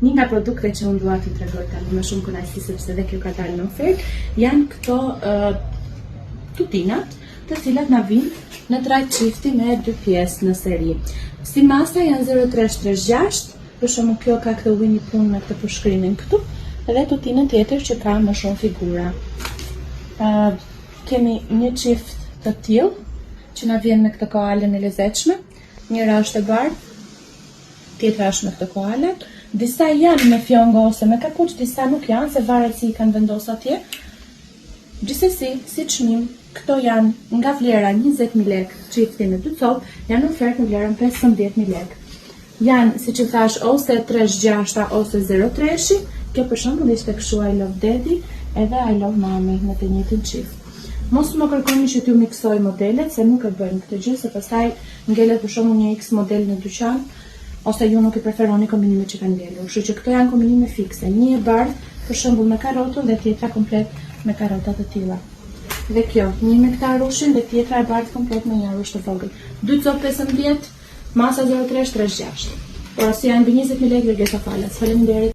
Një nga produktet që unë dua t'ju tregoj tani më shumë kënaqësi sepse dhe kjo ka dalë në ofertë, janë këto tutinat, të cilat na vinë në trajt çifti me 2 pjesë në seri. Si masa janë 0336, për shembull kjo ka këtë Winnie Pooh me këtë përshkrimin këtu, dhe tutinën tjetër që ka më shumë figura. Kemi një çift të tillë që na vjen me këtë koalën e lezetshme. Njëra është e bardhë, tjetra është me këtë koalë. Disa janë me fjongo ose me kapuç, disa nuk janë, se varet si i kanë vendosur atje. Gjithsesi, si çmim, këto janë nga vlera 20.000 lekë, çifti me 2 copë, janë ofertë në vlerën 15.000 lekë. Janë, siç e thash, ose 36 ose 03. Kjo për shembull ishte kështu I love daddy edhe I love mommy në të njëjtin çift. Mos më kërkoni që t'ju miksoj modelet, se nuk e bëjmë këtë gjë, se pastaj ngelet për shembull një X model në dyqan, ose ju nuk i preferoni kombinimet që kanë ngelur. Kështu që këto janë kombinime fikse. Një e bardhë, për shembull me karotë dhe tjetra komplet me karota të tilla. Dhe kjo, një me këtë arushin dhe tjetra e bardhë komplet me një arush të vogël. 2 copë 15, masa 0336. Por si janë mbi 20.000 lekë, dërgesa falas. Faleminderit.